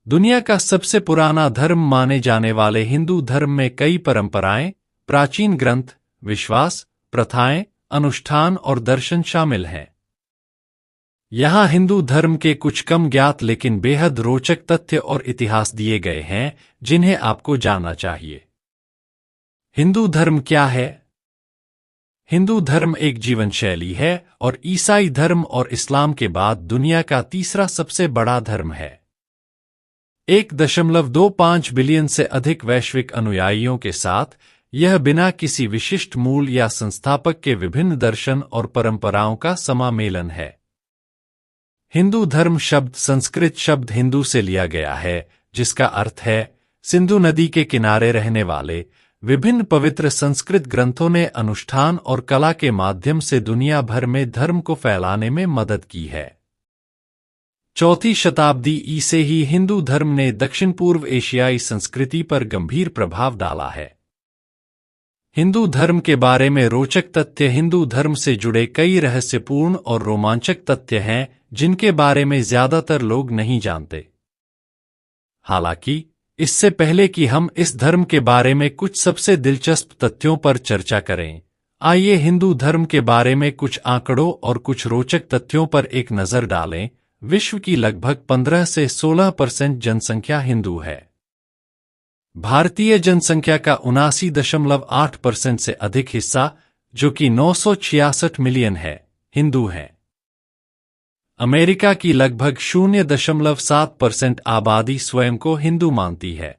दुनिया का सबसे पुराना धर्म माने जाने वाले हिंदू धर्म में कई परंपराएं, प्राचीन ग्रंथ, विश्वास, प्रथाएं, अनुष्ठान और दर्शन शामिल हैं। यहाँ हिंदू धर्म के कुछ कम ज्ञात लेकिन बेहद रोचक तथ्य और इतिहास दिए गए हैं जिन्हें आपको जानना चाहिए। हिंदू धर्म क्या है? हिंदू धर्म एक जीवन शैली है और ईसाई धर्म और इस्लाम के बाद दुनिया का तीसरा सबसे बड़ा धर्म है। 1.25 बिलियन से अधिक वैश्विक अनुयायियों के साथ यह बिना किसी विशिष्ट मूल या संस्थापक के विभिन्न दर्शन और परंपराओं का समामेलन है। हिंदू धर्म शब्द संस्कृत शब्द हिंदू से लिया गया है, जिसका अर्थ है सिंधु नदी के किनारे रहने वाले। विभिन्न पवित्र संस्कृत ग्रंथों ने अनुष्ठान और कला के माध्यम से दुनिया भर में धर्म को फैलाने में मदद की है। 4वीं शताब्दी ईसे ही हिंदू धर्म ने दक्षिण पूर्व एशियाई संस्कृति पर गंभीर प्रभाव डाला है। हिंदू धर्म के बारे में रोचक तथ्य। हिंदू धर्म से जुड़े कई रहस्यपूर्ण और रोमांचक तथ्य हैं जिनके बारे में ज्यादातर लोग नहीं जानते। हालांकि इससे पहले कि हम इस धर्म के बारे में कुछ सबसे दिलचस्प तथ्यों पर चर्चा करें, आइए हिंदू धर्म के बारे में कुछ आंकड़ों और कुछ रोचक तथ्यों पर एक नजर डालें। विश्व की लगभग 15 से 16% जनसंख्या हिंदू है। भारतीय जनसंख्या का 79.8% से अधिक हिस्सा, जो कि 966 मिलियन है, हिंदू है। अमेरिका की लगभग 0.7% आबादी स्वयं को हिंदू मानती है।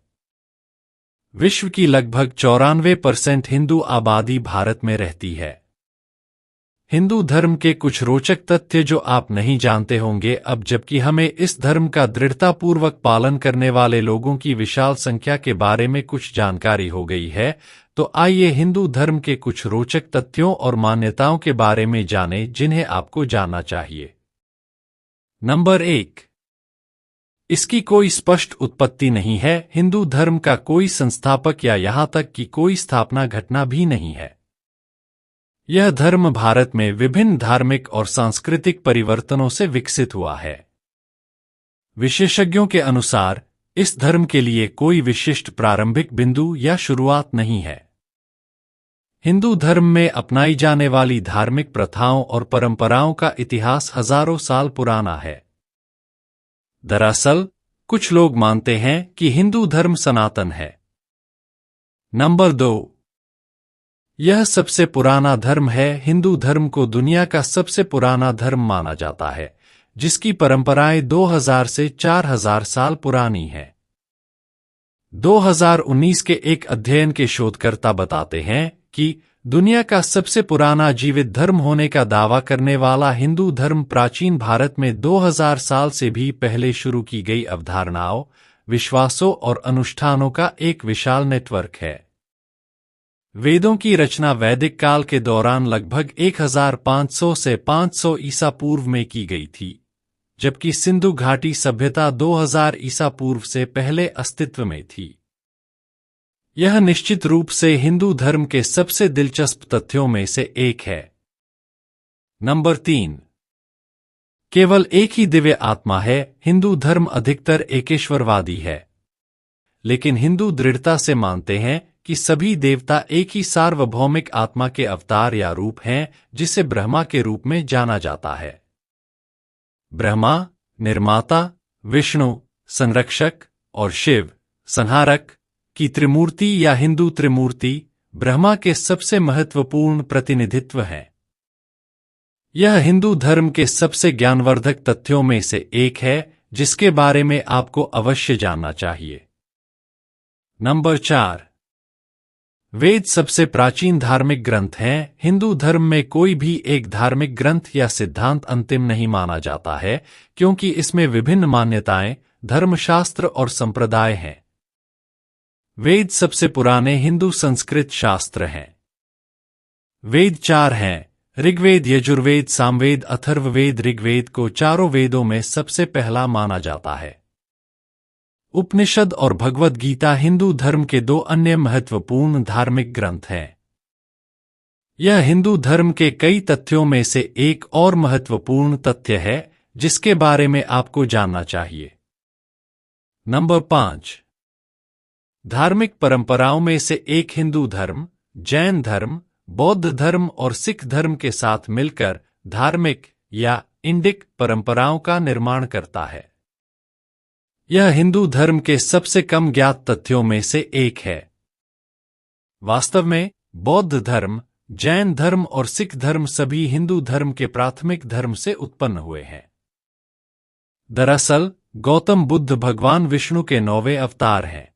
विश्व की लगभग 94% हिंदू आबादी भारत में रहती है। हिंदू धर्म के कुछ रोचक तथ्य जो आप नहीं जानते होंगे अब, जबकि हमें इस धर्म का दृढ़तापूर्वक पालन करने वाले लोगों की विशाल संख्या के बारे में कुछ जानकारी हो गई है, तो आइए हिंदू धर्म के कुछ रोचक तथ्यों और मान्यताओं के बारे में जानें जिन्हें आपको जानना चाहिए। नंबर 1, इसकी कोई स्पष्ट उत्पत्ति नहीं है। हिंदू धर्म का कोई संस्थापक या यहां तक कि कोई स्थापना घटना भी नहीं है। यह धर्म भारत में विभिन्न धार्मिक और सांस्कृतिक परिवर्तनों से विकसित हुआ है। विशेषज्ञों के अनुसार इस धर्म के लिए कोई विशिष्ट प्रारंभिक बिंदु या शुरुआत नहीं है। हिंदू धर्म में अपनाई जाने वाली धार्मिक प्रथाओं और परंपराओं का इतिहास हजारों साल पुराना है। दरअसल, कुछ लोग मानते हैं कि हिंदू धर्म सनातन है। नंबर 2, यह सबसे पुराना धर्म है। हिंदू धर्म को दुनिया का सबसे पुराना धर्म माना जाता है, जिसकी परंपराएं 2000 से 4000 साल पुरानी हैं। 2019 के एक अध्ययन के शोधकर्ता बताते हैं कि दुनिया का सबसे पुराना जीवित धर्म होने का दावा करने वाला हिंदू धर्म प्राचीन भारत में 2000 साल से भी पहले शुरू की गई अवधारणाओं, विश्वासों और अनुष्ठानों का एक विशाल नेटवर्क है। वेदों की रचना वैदिक काल के दौरान लगभग 1500 से 500 ईसा पूर्व में की गई थी, जबकि सिंधु घाटी सभ्यता 2000 ईसा पूर्व से पहले अस्तित्व में थी। यह निश्चित रूप से हिंदू धर्म के सबसे दिलचस्प तथ्यों में से एक है। नंबर 3, केवल एक ही दिव्य आत्मा है। हिंदू धर्म अधिकतर एकेश्वरवादी है, लेकिन हिंदू दृढ़ता से मानते हैं कि सभी देवता एक ही सार्वभौमिक आत्मा के अवतार या रूप हैं, जिसे ब्रह्मा के रूप में जाना जाता है। ब्रह्मा निर्माता, विष्णु संरक्षक और शिव संहारक की त्रिमूर्ति या हिंदू त्रिमूर्ति ब्रह्मा के सबसे महत्वपूर्ण प्रतिनिधित्व है। यह हिंदू धर्म के सबसे ज्ञानवर्धक तथ्यों में से एक है जिसके बारे में आपको अवश्य जानना चाहिए। नंबर 4, वेद सबसे प्राचीन धार्मिक ग्रंथ हैं। हिंदू धर्म में कोई भी एक धार्मिक ग्रंथ या सिद्धांत अंतिम नहीं माना जाता है, क्योंकि इसमें विभिन्न मान्यताएं, धर्मशास्त्र और संप्रदाय हैं। वेद सबसे पुराने हिंदू संस्कृत शास्त्र हैं। वेद 4 हैं: ऋग्वेद, यजुर्वेद, सामवेद, अथर्ववेद। ऋग्वेद को चारों वेदों में सबसे पहला माना जाता है। उपनिषद और भगवद गीता हिंदू धर्म के 2 अन्य महत्वपूर्ण धार्मिक ग्रंथ हैं। यह हिंदू धर्म के कई तथ्यों में से एक और महत्वपूर्ण तथ्य है जिसके बारे में आपको जानना चाहिए। नंबर 5। धार्मिक परंपराओं में से एक हिंदू धर्म, जैन धर्म, बौद्ध धर्म और सिख धर्म के साथ मिलकर धार्मिक या इंडिक परंपराओं का निर्माण करता है। यह हिंदू धर्म के सबसे कम ज्ञात तथ्यों में से एक है। वास्तव में बौद्ध धर्म, जैन धर्म और सिख धर्म सभी हिंदू धर्म के प्राथमिक धर्म से उत्पन्न हुए हैं। दरअसल गौतम बुद्ध भगवान विष्णु के 9वें अवतार हैं।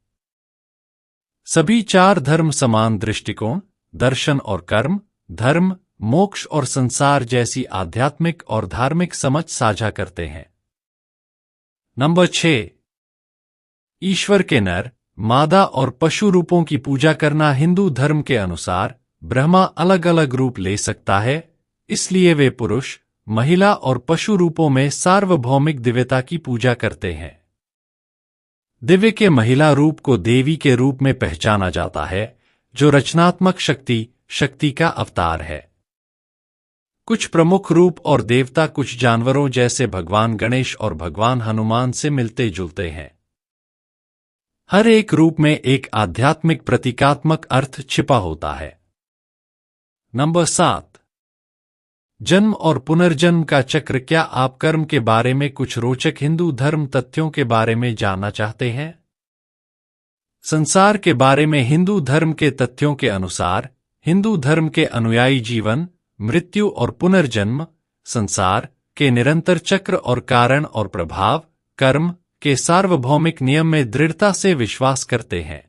सभी 4 धर्म समान दृष्टिकोण, दर्शन और कर्म, धर्म, मोक्ष और संसार जैसी आध्यात्मिक और धार्मिक समझ साझा करते हैं। नंबर 6। ईश्वर के नर, मादा और पशु रूपों की पूजा करना। हिंदू धर्म के अनुसार ब्रह्मा अलग अलग रूप ले सकता है, इसलिए वे पुरुष, महिला और पशु रूपों में सार्वभौमिक दिव्यता की पूजा करते हैं। दिव्य के महिला रूप को देवी के रूप में पहचाना जाता है, जो रचनात्मक शक्ति का अवतार है। कुछ प्रमुख रूप और देवता कुछ जानवरों जैसे भगवान गणेश और भगवान हनुमान से मिलते जुलते हैं। हर एक रूप में एक आध्यात्मिक प्रतीकात्मक अर्थ छिपा होता है। नंबर 7। जन्म और पुनर्जन्म का चक्र। क्या आप कर्म के बारे में कुछ रोचक हिंदू धर्म तथ्यों के बारे में जानना चाहते हैं? संसार के बारे में हिंदू धर्म के तथ्यों के अनुसार हिंदू धर्म के अनुयायी जीवन, मृत्यु और पुनर्जन्म, संसार के निरंतर चक्र और कारण और प्रभाव, कर्म के सार्वभौमिक नियम में दृढ़ता से विश्वास करते हैं।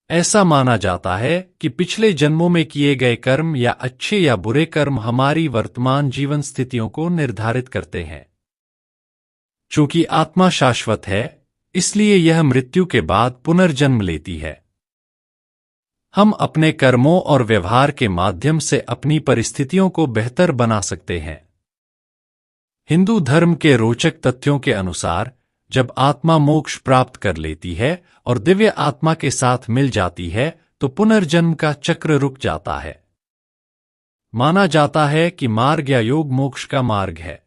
ऐसा माना जाता है कि पिछले जन्मों में किए गए कर्म या अच्छे या बुरे कर्म हमारी वर्तमान जीवन स्थितियों को निर्धारित करते हैं। चूंकि आत्मा शाश्वत है, इसलिए यह मृत्यु के बाद पुनर्जन्म लेती है। हम अपने कर्मों और व्यवहार के माध्यम से अपनी परिस्थितियों को बेहतर बना सकते हैं। हिंदू धर्म के रोचक तथ्यों के अनुसार जब आत्मा मोक्ष प्राप्त कर लेती है और दिव्य आत्मा के साथ मिल जाती है तो पुनर्जन्म का चक्र रुक जाता है। माना जाता है कि मार्ग या योग मोक्ष का मार्ग है।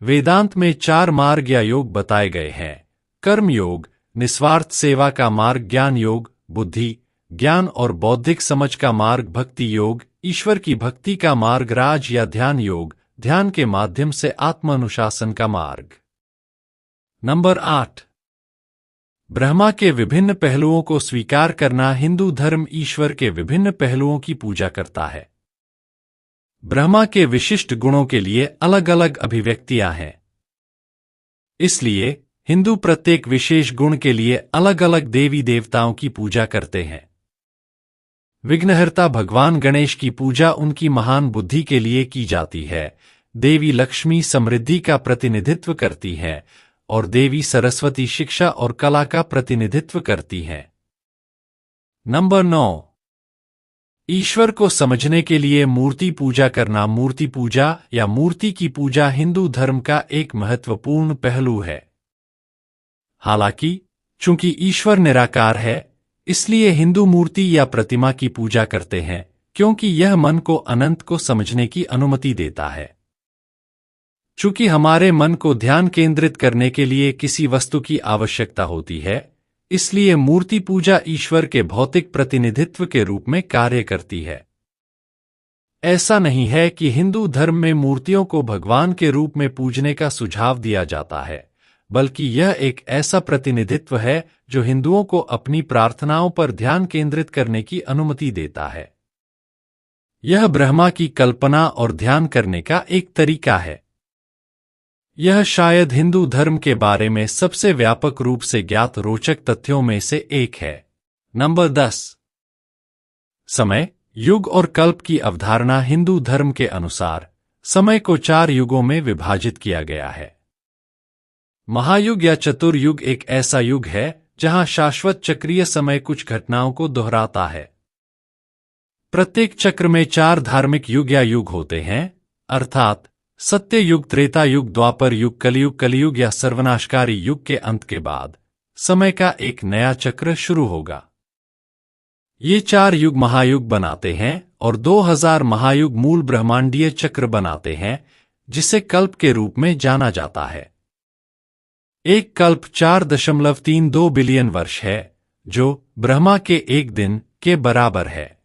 वेदांत में 4 मार्ग या योग बताए गए हैं: कर्म योग, निस्वार्थ सेवा का मार्ग, ज्ञान योग, बुद्धि ज्ञान और बौद्धिक समझ का मार्ग, भक्ति योग, ईश्वर की भक्ति का मार्ग, राज या ध्यान योग, ध्यान के माध्यम से आत्म अनुशासन का मार्ग। नंबर 8। ब्रह्मा के विभिन्न पहलुओं को स्वीकार करना। हिंदू धर्म ईश्वर के विभिन्न पहलुओं की पूजा करता है। ब्रह्मा के विशिष्ट गुणों के लिए अलग अलग अभिव्यक्तियां हैं। इसलिए हिंदू प्रत्येक विशेष गुण के लिए अलग अलग देवी देवताओं की पूजा करते हैं। विघ्नहर्ता भगवान गणेश की पूजा उनकी महान बुद्धि के लिए की जाती है। देवी लक्ष्मी समृद्धि का प्रतिनिधित्व करती है और देवी सरस्वती शिक्षा और कला का प्रतिनिधित्व करती हैं। नंबर 9। ईश्वर को समझने के लिए मूर्ति पूजा करना। मूर्ति पूजा या मूर्ति की पूजा हिंदू धर्म का एक महत्वपूर्ण पहलू है। हालांकि चूंकि ईश्वर निराकार है, इसलिए हिंदू मूर्ति या प्रतिमा की पूजा करते हैं, क्योंकि यह मन को अनंत को समझने की अनुमति देता है। चूंकि हमारे मन को ध्यान केंद्रित करने के लिए किसी वस्तु की आवश्यकता होती है, इसलिए मूर्ति पूजा ईश्वर के भौतिक प्रतिनिधित्व के रूप में कार्य करती है। ऐसा नहीं है कि हिंदू धर्म में मूर्तियों को भगवान के रूप में पूजने का सुझाव दिया जाता है, बल्कि यह एक ऐसा प्रतिनिधित्व है जो हिंदुओं को अपनी प्रार्थनाओं पर ध्यान केंद्रित करने की अनुमति देता है। यह ब्रह्मा की कल्पना और ध्यान करने का एक तरीका है। यह शायद हिंदू धर्म के बारे में सबसे व्यापक रूप से ज्ञात रोचक तथ्यों में से एक है। नंबर 10। समय, युग और कल्प की अवधारणा। हिंदू धर्म के अनुसार समय को 4 युगों में विभाजित किया गया है। महायुग या चतुर्युग एक ऐसा युग है जहां शाश्वत चक्रीय समय कुछ घटनाओं को दोहराता है। प्रत्येक चक्र में 4 धार्मिक युग या युग होते हैं, अर्थात सत्य युग, त्रेता युग, द्वापर युग, कलियुग। कलियुग या सर्वनाशकारी युग के अंत के बाद समय का एक नया चक्र शुरू होगा। ये 4 युग महायुग बनाते हैं और 2000 महायुग मूल ब्रह्मांडीय चक्र बनाते हैं, जिसे कल्प के रूप में जाना जाता है। एक कल्प 4.32 बिलियन वर्ष है, जो ब्रह्मा के एक दिन के बराबर है।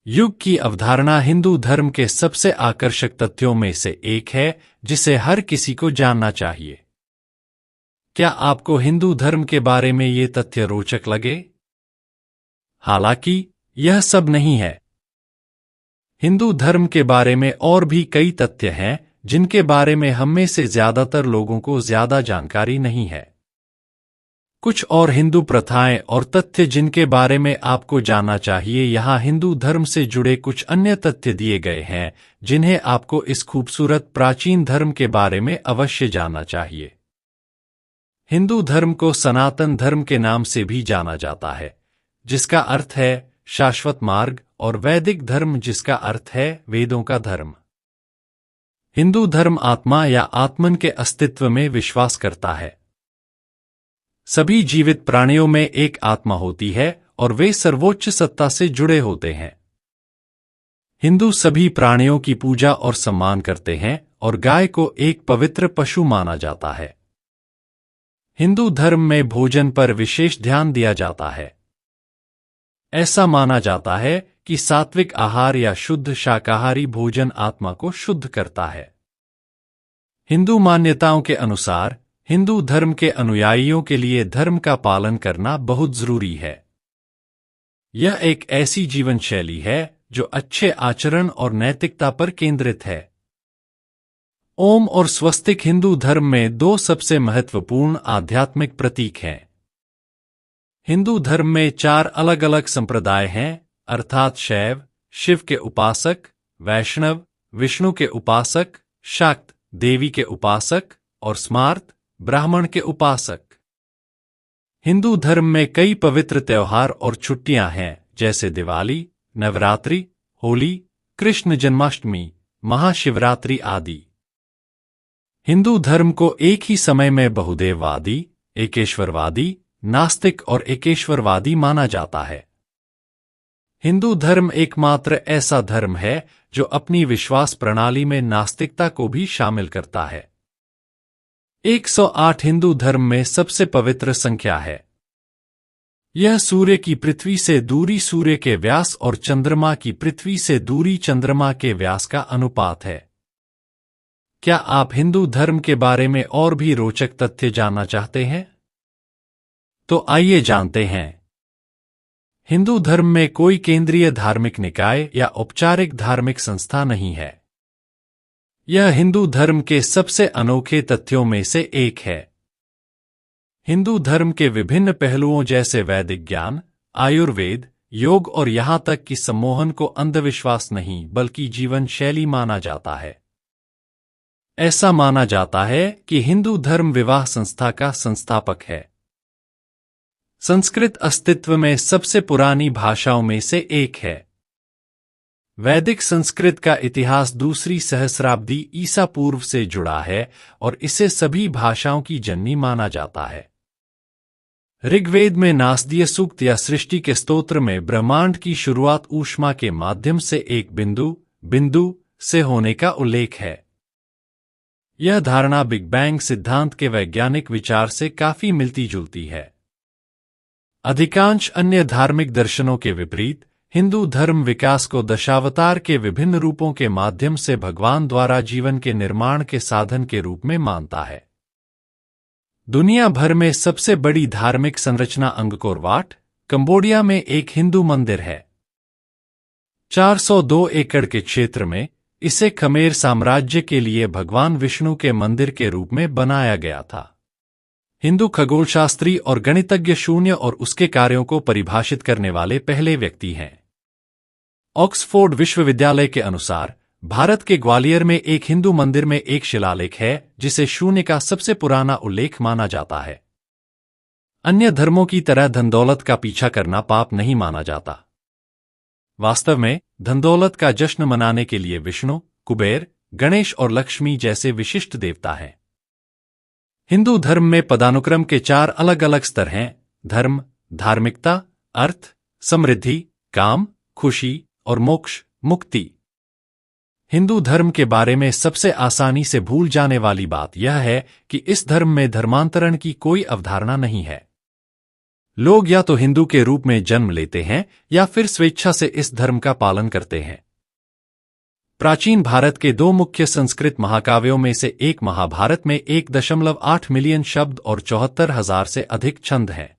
युग की अवधारणा हिंदू धर्म के सबसे आकर्षक तथ्यों में से एक है, जिसे हर किसी को जानना चाहिए। क्या आपको हिंदू धर्म के बारे में ये तथ्य रोचक लगे? हालांकि यह सब नहीं है। हिंदू धर्म के बारे में और भी कई तथ्य हैं, जिनके बारे में हम में से ज्यादातर लोगों को ज्यादा जानकारी नहीं है। कुछ और हिंदू प्रथाएं और तथ्य जिनके बारे में आपको जानना चाहिए। यहाँ हिंदू धर्म से जुड़े कुछ अन्य तथ्य दिए गए हैं, जिन्हें आपको इस खूबसूरत प्राचीन धर्म के बारे में अवश्य जानना चाहिए। हिंदू धर्म को सनातन धर्म के नाम से भी जाना जाता है, जिसका अर्थ है शाश्वत मार्ग, और वैदिक धर्म, जिसका अर्थ है वेदों का धर्म। हिंदू धर्म आत्मा या आत्मन के अस्तित्व में विश्वास करता है। सभी जीवित प्राणियों में एक आत्मा होती है और वे सर्वोच्च सत्ता से जुड़े होते हैं। हिंदू सभी प्राणियों की पूजा और सम्मान करते हैं और गाय को एक पवित्र पशु माना जाता है। हिंदू धर्म में भोजन पर विशेष ध्यान दिया जाता है। ऐसा माना जाता है कि सात्विक आहार या शुद्ध शाकाहारी भोजन आत्मा को शुद्ध करता है। हिंदू मान्यताओं के अनुसार हिंदू धर्म के अनुयायियों के लिए धर्म का पालन करना बहुत जरूरी है। यह एक ऐसी जीवन शैली है जो अच्छे आचरण और नैतिकता पर केंद्रित है। ओम और स्वस्तिक हिंदू धर्म में दो सबसे महत्वपूर्ण आध्यात्मिक प्रतीक हैं। हिंदू धर्म में 4 अलग अलग संप्रदाय हैं, अर्थात शैव, शिव के उपासक, वैष्णव, विष्णु के उपासक, शाक्त, देवी के उपासक, और स्मार्त, ब्राह्मण के उपासक। हिंदू धर्म में कई पवित्र त्योहार और छुट्टियां हैं, जैसे दिवाली, नवरात्रि, होली, कृष्ण जन्माष्टमी, महाशिवरात्रि आदि। हिंदू धर्म को एक ही समय में बहुदेववादी, एकेश्वरवादी, नास्तिक और एकेश्वरवादी माना जाता है। हिंदू धर्म एकमात्र ऐसा धर्म है जो अपनी विश्वास प्रणाली में नास्तिकता को भी शामिल करता है। 108 हिंदू धर्म में सबसे पवित्र संख्या है। यह सूर्य की पृथ्वी से दूरी सूर्य के व्यास और चंद्रमा की पृथ्वी से दूरी चंद्रमा के व्यास का अनुपात है। क्या आप हिंदू धर्म के बारे में और भी रोचक तथ्य जानना चाहते हैं? तो आइए जानते हैं। हिंदू धर्म में कोई केंद्रीय धार्मिक निकाय या औपचारिक धार्मिक संस्था नहीं है। यह हिंदू धर्म के सबसे अनोखे तथ्यों में से एक है। हिंदू धर्म के विभिन्न पहलुओं जैसे वैदिक ज्ञान, आयुर्वेद, योग और यहां तक कि सम्मोहन को अंधविश्वास नहीं बल्कि जीवन शैली माना जाता है। ऐसा माना जाता है कि हिंदू धर्म विवाह संस्था का संस्थापक है। संस्कृत अस्तित्व में सबसे पुरानी भाषाओं में से एक है। वैदिक संस्कृत का इतिहास दूसरी सहस्राब्दी ईसा पूर्व से जुड़ा है और इसे सभी भाषाओं की जननी माना जाता है। ऋग्वेद में नासदीय सूक्त या सृष्टि के स्तोत्र में ब्रह्मांड की शुरुआत ऊष्मा के माध्यम से एक बिंदु से होने का उल्लेख है। यह धारणा बिग बैंग सिद्धांत के वैज्ञानिक विचार से काफी मिलती जुलती है। अधिकांश अन्य धार्मिक दर्शनों के विपरीत हिंदू धर्म विकास को दशावतार के विभिन्न रूपों के माध्यम से भगवान द्वारा जीवन के निर्माण के साधन के रूप में मानता है। दुनिया भर में सबसे बड़ी धार्मिक संरचना अंगकोर वाट, कंबोडिया में एक हिंदू मंदिर है। 402 एकड़ के क्षेत्र में इसे खमेर साम्राज्य के लिए भगवान विष्णु के मंदिर के रूप में बनाया गया था। हिंदू खगोलशास्त्री और गणितज्ञ शून्य और उसके कार्यों को परिभाषित करने वाले पहले व्यक्ति हैं। ऑक्सफोर्ड विश्वविद्यालय के अनुसार भारत के ग्वालियर में एक हिंदू मंदिर में एक शिलालेख है जिसे शून्य का सबसे पुराना उल्लेख माना जाता है। अन्य धर्मों की तरह धन दौलत का पीछा करना पाप नहीं माना जाता। वास्तव में धन दौलत का जश्न मनाने के लिए विष्णु, कुबेर, गणेश और लक्ष्मी जैसे विशिष्ट देवता हैं। हिंदू धर्म में पदानुक्रम के 4 अलग अलग स्तर हैं: धर्म, धार्मिकता, अर्थ, समृद्धि, काम, खुशी और मोक्ष, मुक्ति। हिंदू धर्म के बारे में सबसे आसानी से भूल जाने वाली बात यह है कि इस धर्म में धर्मांतरण की कोई अवधारणा नहीं है। लोग या तो हिंदू के रूप में जन्म लेते हैं या फिर स्वेच्छा से इस धर्म का पालन करते हैं। प्राचीन भारत के दो मुख्य संस्कृत महाकाव्यों में से एक महाभारत में 1.8 मिलियन शब्द और 74,000 से अधिक छंद हैं।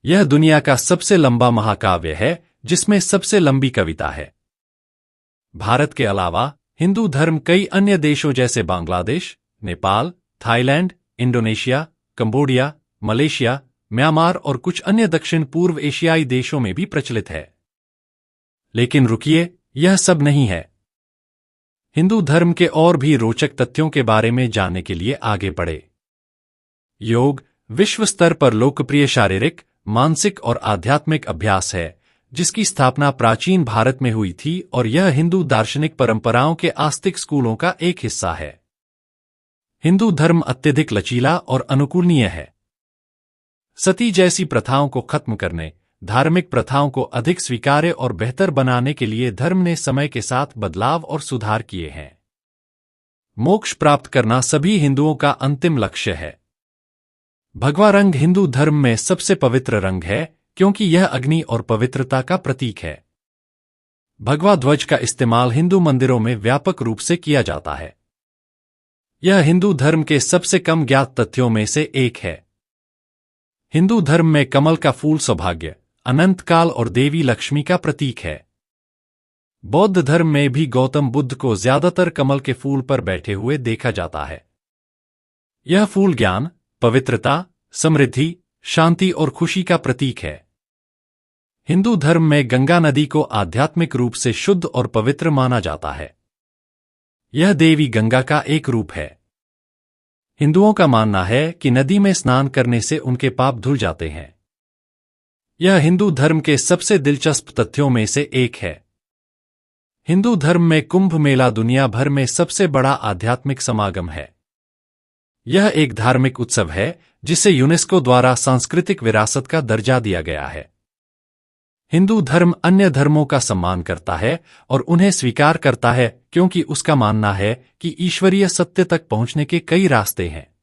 यह दुनिया का सबसे लंबा महाकाव्य है, जिसमें सबसे लंबी कविता है। भारत के अलावा हिंदू धर्म कई अन्य देशों जैसे Bangladesh, Nepal, Thailand, Indonesia, Cambodia, Malaysia, Myanmar और कुछ अन्य दक्षिण पूर्व एशियाई देशों में भी प्रचलित है। लेकिन रुकिए, यह सब नहीं है। हिंदू धर्म के और भी रोचक तथ्यों के बारे में जानने के लिए आगे बढ़े। योग विश्व स्तर पर लोकप्रिय शारीरिक, मानसिक और आध्यात्मिक अभ्यास है, जिसकी स्थापना प्राचीन भारत में हुई थी और यह हिंदू दार्शनिक परंपराओं के आस्तिक स्कूलों का एक हिस्सा है। हिंदू धर्म अत्यधिक लचीला और अनुकूलनीय है। सती जैसी प्रथाओं को खत्म करने, धार्मिक प्रथाओं को अधिक स्वीकार्य और बेहतर बनाने के लिए धर्म ने समय के साथ बदलाव और सुधार किए हैं। मोक्ष प्राप्त करना सभी हिंदुओं का अंतिम लक्ष्य है। भगवा रंग हिंदू धर्म में सबसे पवित्र रंग है, क्योंकि यह अग्नि और पवित्रता का प्रतीक है। भगवा ध्वज का इस्तेमाल हिंदू मंदिरों में व्यापक रूप से किया जाता है। यह हिंदू धर्म के सबसे कम ज्ञात तथ्यों में से एक है। हिंदू धर्म में कमल का फूल सौभाग्य, अनंत काल और देवी लक्ष्मी का प्रतीक है। बौद्ध धर्म में भी गौतम बुद्ध को ज्यादातर कमल के फूल पर बैठे हुए देखा जाता है। यह फूल ज्ञान, पवित्रता, समृद्धि, शांति और खुशी का प्रतीक है। हिंदू धर्म में गंगा नदी को आध्यात्मिक रूप से शुद्ध और पवित्र माना जाता है। यह देवी गंगा का एक रूप है। हिंदुओं का मानना है कि नदी में स्नान करने से उनके पाप धुल जाते हैं। यह हिंदू धर्म के सबसे दिलचस्प तथ्यों में से एक है। हिंदू धर्म में कुंभ मेला दुनिया भर में सबसे बड़ा आध्यात्मिक समागम है। यह एक धार्मिक उत्सव है जिसे यूनेस्को द्वारा सांस्कृतिक विरासत का दर्जा दिया गया है। हिंदू धर्म अन्य धर्मों का सम्मान करता है और उन्हें स्वीकार करता है, क्योंकि उसका मानना है कि ईश्वरीय सत्य तक पहुंचने के कई रास्ते हैं।